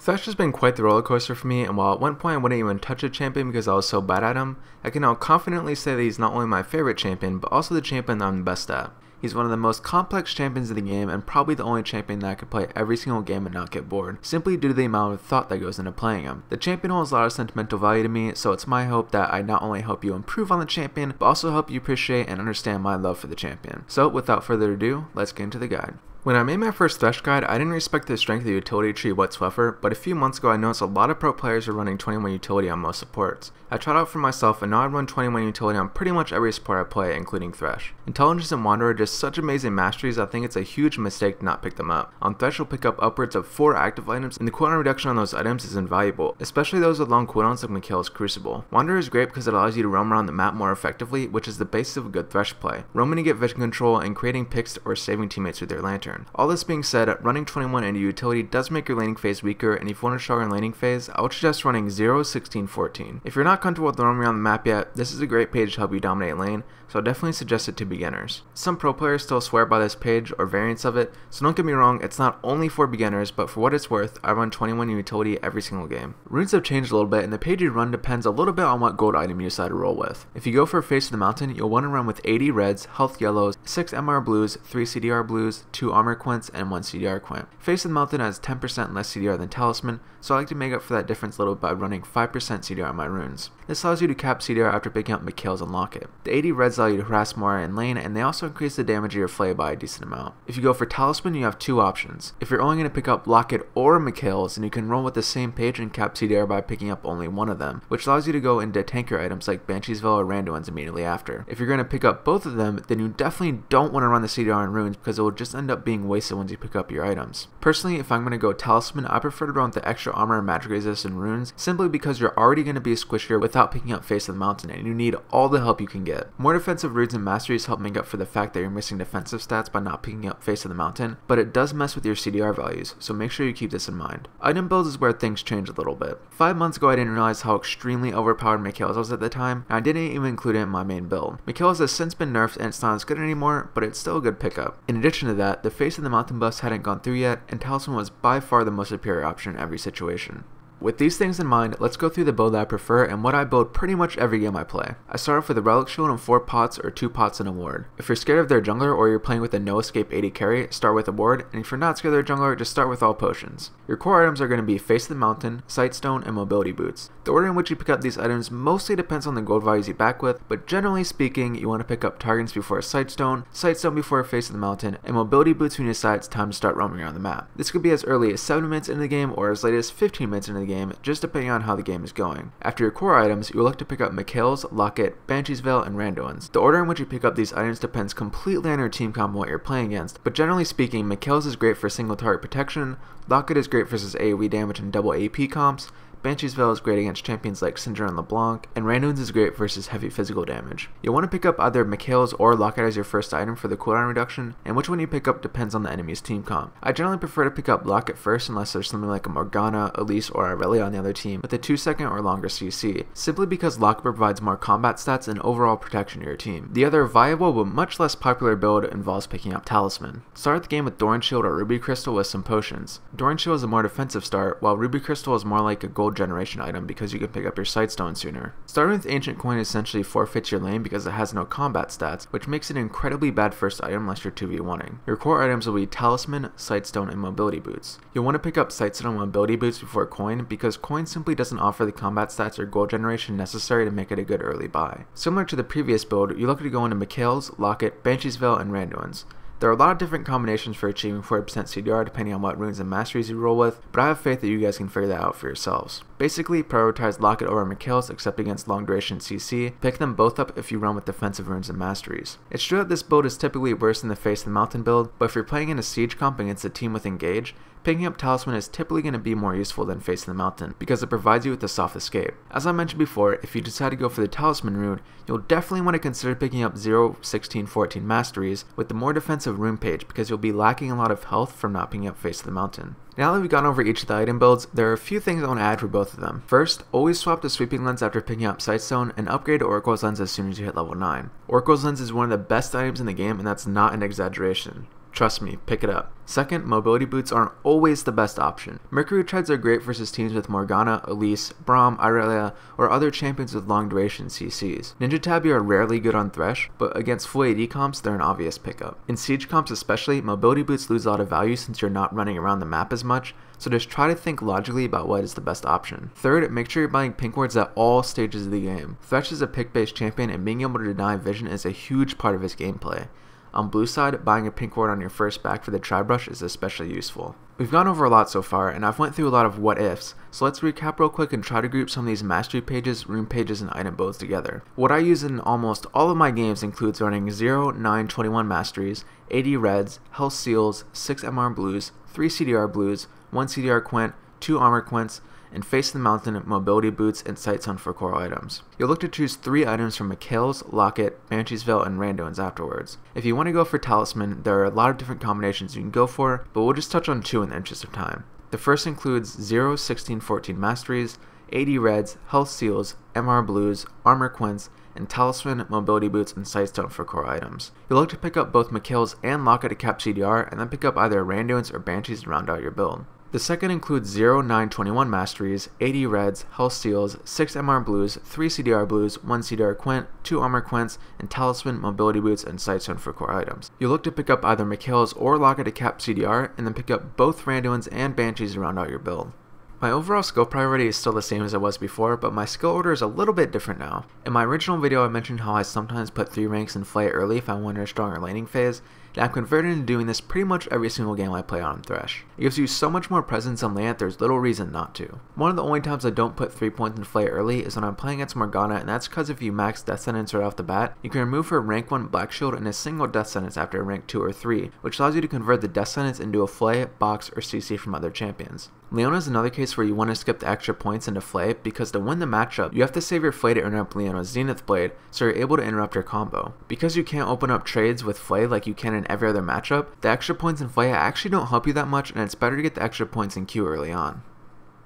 Thresh has been quite the roller coaster for me, and while at one point I wouldn't even touch a champion because I was so bad at him, I can now confidently say that he's not only my favorite champion, but also the champion that I'm the best at. He's one of the most complex champions in the game and probably the only champion that I could play every single game and not get bored, simply due to the amount of thought that goes into playing him. The champion holds a lot of sentimental value to me, so it's my hope that I not only help you improve on the champion, but also help you appreciate and understand my love for the champion. So without further ado, let's get into the guide. When I made my first Thresh guide, I didn't respect the strength of the utility tree whatsoever, but a few months ago I noticed a lot of pro players are running 21 utility on most supports. I tried out for myself and now I run 21 utility on pretty much every support I play, including Thresh. Intelligence and Wanderer are just such amazing masteries, I think it's a huge mistake to not pick them up. On Thresh you'll pick up upwards of 4 active items, and the cooldown reduction on those items is invaluable, especially those with long cooldowns like Mikhail's Crucible. Wanderer is great because it allows you to roam around the map more effectively, which is the basis of a good Thresh play. Roaming to get vision control and creating picks or saving teammates with their lantern. All this being said, running 21 into utility does make your laning phase weaker, and if you want to struggle in laning phase, I would suggest running 0, 16, 14. If you're not comfortable with roaming around the map yet, this is a great page to help you dominate lane, so I definitely suggest it to beginners. Some pro players still swear by this page or variants of it, so don't get me wrong, it's not only for beginners, but for what it's worth, I run 21 in utility every single game. Runes have changed a little bit, and the page you run depends a little bit on what gold item you decide to roll with. If you go for Face of the Mountain, you'll want to run with 80 reds, health yellows, 6 MR blues, 3 CDR blues, 2 armor quints, and 1 CDR quint. Face of the Mountain has 10% less CDR than Talisman, so I like to make up for that difference a little by running 5% CDR on my runes. This allows you to cap CDR after picking up Mikhail's and Locket. The 80 reds allow you to harass Moira in lane, and they also increase the damage of your Flay by a decent amount. If you go for Talisman, you have 2 options. If you're only going to pick up Locket or Mikhail's, then you can roll with the same page and cap CDR by picking up only one of them, which allows you to go into tanker items like Banshee's Veil or Randuin's immediately after. If you're going to pick up both of them, then you definitely don't want to run the CDR on runes because it will just end up being wasted once you pick up your items. Personally, if I'm going to go Talisman, I prefer to run with the extra armor and magic resistant runes, simply because you're already going to be squishier without picking up Face of the Mountain, and you need all the help you can get. More defensive runes and masteries help make up for the fact that you're missing defensive stats by not picking up Face of the Mountain, but it does mess with your CDR values, so make sure you keep this in mind. Item builds is where things change a little bit. 5 months ago I didn't realize how extremely overpowered Mikhail's was at the time, and I didn't even include it in my main build. Mikhail's has since been nerfed and it's not as good anymore, but it's still a good pickup. In addition to that, the Face of the Mountain buffs hadn't gone through yet, and Talisman was by far the most superior option in every situation. With these things in mind, let's go through the build that I prefer and what I build pretty much every game I play. I start off with a Relic Shield and 4 pots or 2 pots and a ward. If you're scared of their jungler or you're playing with a no escape 80 carry, start with a ward, and if you're not scared of their jungler, just start with all potions. Your core items are going to be Face of the Mountain, Sightstone, and Mobility Boots. The order in which you pick up these items mostly depends on the gold values you back with, but generally speaking, you want to pick up Targets before Sightstone, Sightstone before Face of the Mountain, and Mobility Boots when you decide it's time to start roaming around the map. This could be as early as 7 minutes into the game or as late as 15 minutes into the game, just depending on how the game is going. After your core items, you'll look to pick up Mikhail's, Locket, Banshee's Veil, and Randuin's. The order in which you pick up these items depends completely on your team comp and what you're playing against, but generally speaking, Mikhail's is great for single target protection, Locket is great versus AoE damage and double AP comps, Banshee's Veil is great against champions like Syndra and LeBlanc, and Randuin's is great versus heavy physical damage. You'll want to pick up either Mikhail's or Locket as your first item for the cooldown reduction, and which one you pick up depends on the enemy's team comp. I generally prefer to pick up Locket first unless there's something like a Morgana, Elise, or Irelia on the other team with a 2-second or longer CC, simply because Locket provides more combat stats and overall protection to your team. The other viable but much less popular build involves picking up Talisman. Start the game with Doran Shield or Ruby Crystal with some potions. Doran Shield is a more defensive start, while Ruby Crystal is more like a gold generation item because you can pick up your Sightstone sooner. Starting with Ancient Coin essentially forfeits your lane because it has no combat stats, which makes it an incredibly bad first item unless you're 2v1ing. Your core items will be Talisman, Sightstone, and Mobility Boots. You'll want to pick up Sightstone and Mobility Boots before Coin because Coin simply doesn't offer the combat stats or gold generation necessary to make it a good early buy. Similar to the previous build, you look to go into Mikhail's, Locket, Banshee's Veil, and Randuin's. There are a lot of different combinations for achieving 40% CDR depending on what runes and masteries you roll with, but I have faith that you guys can figure that out for yourselves. Basically, prioritize Locket over Mikhail's except against long duration CC, pick them both up if you run with defensive runes and masteries. It's true that this build is typically worse than the Face of the Mountain build, but if you're playing in a siege comp against a team with Engage, picking up Talisman is typically going to be more useful than Face of the Mountain because it provides you with a soft escape. As I mentioned before, if you decide to go for the Talisman rune, you'll definitely want to consider picking up 0, 16, 14 masteries with the more defensive rune page because you'll be lacking a lot of health from not picking up Face of the Mountain. Now that we've gone over each of the item builds, there are a few things I want to add for both of them. First, always swap to Sweeping Lens after picking up Sightstone and upgrade to Oracle's Lens as soon as you hit level 9. Oracle's Lens is one of the best items in the game, and that's not an exaggeration. Trust me, pick it up. Second, mobility boots aren't always the best option. Mercury treads are great versus teams with Morgana, Elise, Braum, Irelia, or other champions with long duration CCs. Ninja Tabi are rarely good on Thresh, but against full AD comps, they're an obvious pickup. In Siege comps especially, mobility boots lose a lot of value since you're not running around the map as much, so just try to think logically about what is the best option. Third, make sure you're buying pink wards at all stages of the game. Thresh is a pick-based champion, and being able to deny vision is a huge part of his gameplay. On blue side, buying a pink ward on your first back for the tri-brush is especially useful. We've gone over a lot so far, and I've went through a lot of what ifs, so let's recap real quick and try to group some of these mastery pages, rune pages, and item builds together. What I use in almost all of my games includes running 0, 9, 21 masteries, 80 reds, health seals, 6 MR blues, 3 CDR blues, 1 CDR quint, 2 armor quints, and Face the Mountain, mobility boots, and sight stone for core items. You'll look to choose 3 items from Mikhail's, Locket, Banshee's Veil, and Randoins afterwards. If you want to go for Talisman, there are a lot of different combinations you can go for, but we'll just touch on 2 in the interest of time. The first includes 0, 16, 14 masteries, 80 reds, health seals, MR blues, armor quints, and Talisman, mobility boots, and sightstone for core items. You'll look to pick up both Mikhail's and Locket to cap CDR, and then pick up either Randoins or Banshees to round out your build. The second includes 0, 9, 21 masteries, 80 reds, health seals, 6 MR blues, 3 CDR blues, 1 CDR quint, 2 armor quints, and Talisman, mobility boots, and sightstone for core items. You'll look to pick up either Mikhail's or Locket to cap CDR, and then pick up both Randoins and Banshees to round out your build. My overall skill priority is still the same as it was before, but my skill order is a little bit different now. In my original video I mentioned how I sometimes put 3 ranks in Flay early if I wanted a stronger laning phase, and I've converted into doing this pretty much every single game I play on Thresh. It gives you so much more presence on lane that there's little reason not to. One of the only times I don't put 3 points in Flay early is when I'm playing against Morgana, and that's because if you max death sentence right off the bat, you can remove her rank 1 black shield and a single death sentence after a rank 2 or 3, which allows you to convert the death sentence into a Flay, box, or CC from other champions. Leona is another case where you want to skip the extra points into Flay, because to win the matchup, you have to save your Flay to interrupt Leona's Zenith Blade, so you're able to interrupt her combo. Because you can't open up trades with Flay like you can in every other matchup, the extra points in Flay actually don't help you that much, and it's better to get the extra points in Q early on.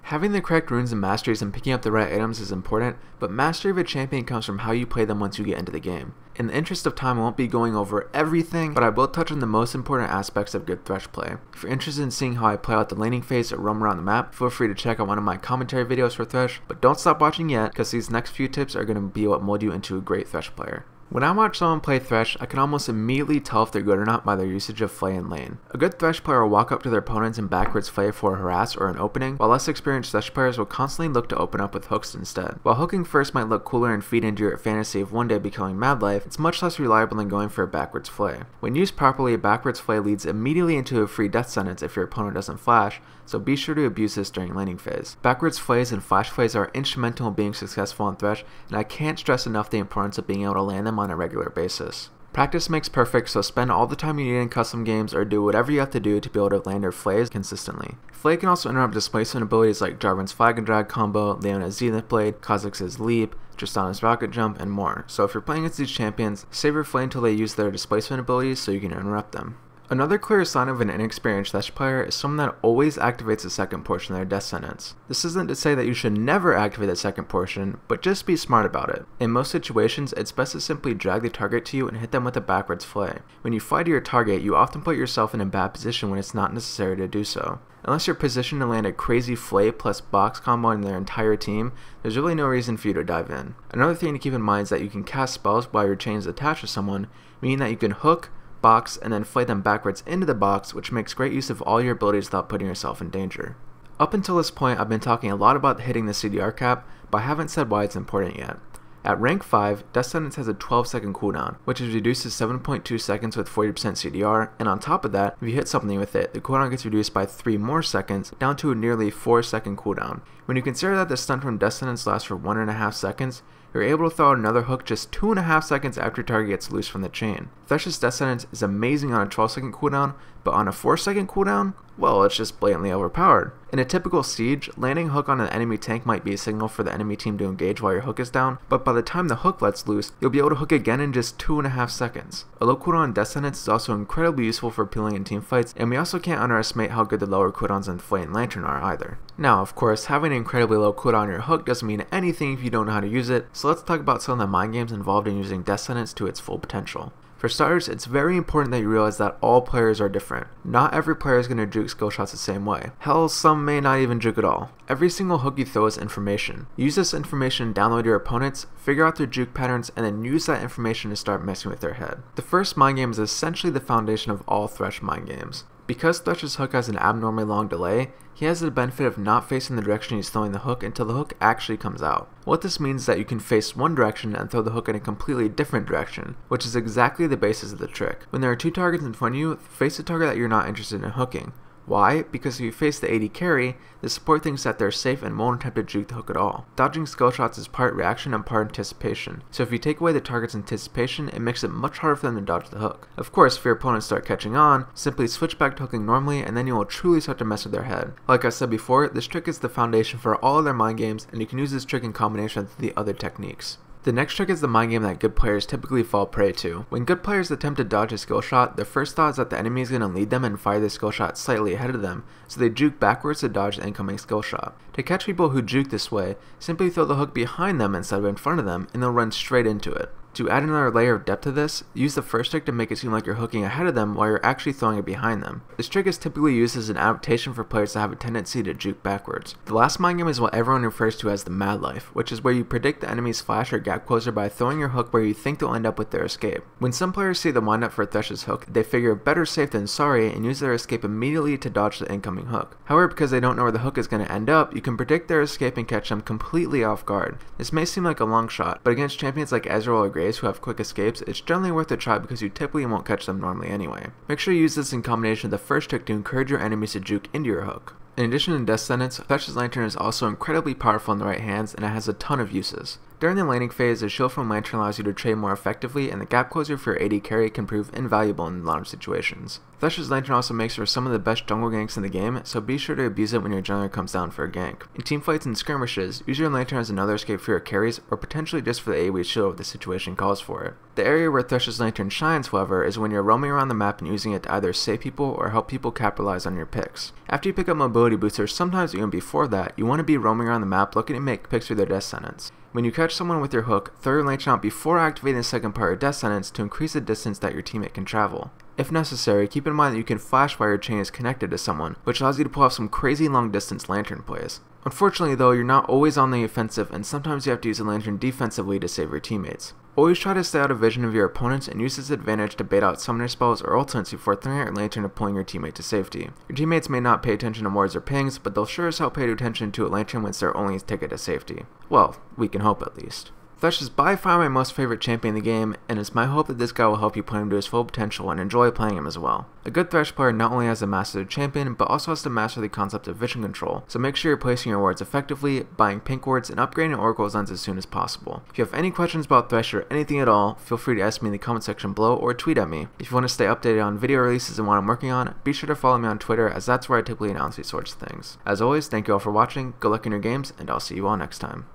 Having the correct runes and masteries and picking up the right items is important, but mastery of a champion comes from how you play them once you get into the game. In the interest of time, I won't be going over everything, but I will touch on the most important aspects of good Thresh play. If you're interested in seeing how I play out the laning phase or roam around the map, feel free to check out one of my commentary videos for Thresh, but don't stop watching yet, because these next few tips are going to be what mold you into a great Thresh player. When I watch someone play Thresh, I can almost immediately tell if they're good or not by their usage of Flay in lane. A good Thresh player will walk up to their opponents and backwards Flay for a harass or an opening, while less experienced Thresh players will constantly look to open up with hooks instead. While hooking first might look cooler and feed into your fantasy of one day becoming Mad Life, it's much less reliable than going for a backwards Flay. When used properly, a backwards Flay leads immediately into a free death sentence if your opponent doesn't flash, so be sure to abuse this during laning phase. Backwards Flays and flash Flays are instrumental in being successful on Thresh, and I can't stress enough the importance of being able to land them on a regular basis. Practice makes perfect, so spend all the time you need in custom games or do whatever you have to do to be able to land your Flays consistently. Flay can also interrupt displacement abilities like Jarvan's Flag and Drag combo, Leona's Zenith Blade, Kha'Zix's Leap, Tristana's Rocket Jump, and more. So if you're playing against these champions, save your Flay until they use their displacement abilities so you can interrupt them. Another clear sign of an inexperienced Thresh player is someone that always activates the second portion of their death sentence. This isn't to say that you should never activate the second portion, but just be smart about it. In most situations, it's best to simply drag the target to you and hit them with a backwards Flay. When you fly to your target, you often put yourself in a bad position when it's not necessary to do so. Unless you're positioned to land a crazy Flay plus box combo on their entire team, there's really no reason for you to dive in. Another thing to keep in mind is that you can cast spells while your chain is attached to someone, meaning that you can hook, box, and then Flay them backwards into the box, which makes great use of all your abilities without putting yourself in danger. Up until this point, I've been talking a lot about hitting the CDR cap, but I haven't said why it's important yet. At rank 5, Death Sentence has a 12-second cooldown, which is reduced to 7.2 seconds with 40% CDR, and on top of that, if you hit something with it, the cooldown gets reduced by 3 more seconds, down to a nearly 4-second cooldown. When you consider that the stun from Death Sentence lasts for 1.5 seconds, you're able to throw out another hook just 2.5 seconds after your target gets loose from the chain. Thresh's Death Sentence is amazing on a 12-second cooldown, but on a 4-second cooldown, well, it's just blatantly overpowered. In a typical siege, landing a hook on an enemy tank might be a signal for the enemy team to engage while your hook is down, but by the time the hook lets loose, you'll be able to hook again in just 2.5 seconds. A low cooldown Death Sentence is also incredibly useful for peeling in teamfights, and we also can't underestimate how good the lower cooldowns in Flay and Lantern are either. Now, of course, having an incredibly low cooldown on your hook doesn't mean anything if you don't know how to use it, so let's talk about some of the mind games involved in using Death Sentence to its full potential. For starters, it's very important that you realize that all players are different. Not every player is going to juke skill shots the same way. Hell, some may not even juke at all. Every single hook you throw is information. Use this information to download your opponents, figure out their juke patterns, and then use that information to start messing with their head. The first mind game is essentially the foundation of all Thresh mind games. Because Thresh's hook has an abnormally long delay, he has the benefit of not facing the direction he's throwing the hook until the hook actually comes out. What this means is that you can face one direction and throw the hook in a completely different direction, which is exactly the basis of the trick. When there are two targets in front of you, face a target that you're not interested in hooking. Why? Because if you face the AD carry, the support thinks that they're safe and won't attempt to juke the hook at all. Dodging skill shots is part reaction and part anticipation, so if you take away the target's anticipation, it makes it much harder for them to dodge the hook. Of course, if your opponents start catching on, simply switch back to hooking normally and then you will truly start to mess with their head. Like I said before, this trick is the foundation for all other mind games, and you can use this trick in combination with the other techniques. The next trick is the mind game that good players typically fall prey to. When good players attempt to dodge a skill shot, their first thought is that the enemy is going to lead them and fire their skill shot slightly ahead of them, so they juke backwards to dodge the incoming skill shot. To catch people who juke this way, simply throw the hook behind them instead of in front of them, and they'll run straight into it. To add another layer of depth to this, use the first trick to make it seem like you're hooking ahead of them while you're actually throwing it behind them. This trick is typically used as an adaptation for players that have a tendency to juke backwards. The last mind game is what everyone refers to as the Mad Life, which is where you predict the enemy's flash or gap closer by throwing your hook where you think they'll end up with their escape. When some players see the windup for Thresh's hook, they figure better safe than sorry and use their escape immediately to dodge the incoming hook. However, because they don't know where the hook is going to end up, you can predict their escape and catch them completely off guard. This may seem like a long shot, but against champions like Ezreal or Graves who have quick escapes, it's generally worth a try because you typically won't catch them normally anyway. Make sure you use this in combination with the first trick to encourage your enemies to juke into your hook. In addition to Death Sentence, Thresh's Lantern is also incredibly powerful in the right hands and it has a ton of uses. During the laning phase, the shield from Lantern allows you to trade more effectively, and the gap closer for your AD carry can prove invaluable in a lot of situations. Thresh's Lantern also makes for some of the best jungle ganks in the game, so be sure to abuse it when your jungler comes down for a gank. In teamfights and skirmishes, use your Lantern as another escape for your carries, or potentially just for the AoE shield if the situation calls for it. The area where Thresh's Lantern shines, however, is when you're roaming around the map and using it to either save people or help people capitalize on your picks. After you pick up mobility boosters, sometimes even before that, you want to be roaming around the map looking to make picks with their Death Sentence. When you catch someone with your hook, throw your Lantern out before activating the second part of Death Sentence to increase the distance that your teammate can travel. If necessary, keep in mind that you can flash while your chain is connected to someone, which allows you to pull off some crazy long distance Lantern plays. Unfortunately though, you're not always on the offensive and sometimes you have to use a Lantern defensively to save your teammates. Always try to stay out of vision of your opponents and use this advantage to bait out summoner spells or ultimates before throwing out your Lantern and pulling your teammate to safety. Your teammates may not pay attention to wards or pings, but they'll sure as hell pay attention to a Lantern when it's their only ticket to safety. Well, we can hope at least. Thresh is by far my most favorite champion in the game, and it's my hope that this guy will help you play him to his full potential and enjoy playing him as well. A good Thresh player not only has to master the champion, but also has to master the concept of vision control, so make sure you're placing your wards effectively, buying pink wards, and upgrading Oracle's Lens as soon as possible. If you have any questions about Thresh or anything at all, feel free to ask me in the comment section below or tweet at me. If you want to stay updated on video releases and what I'm working on, be sure to follow me on Twitter as that's where I typically announce these sorts of things. As always, thank you all for watching, good luck in your games, and I'll see you all next time.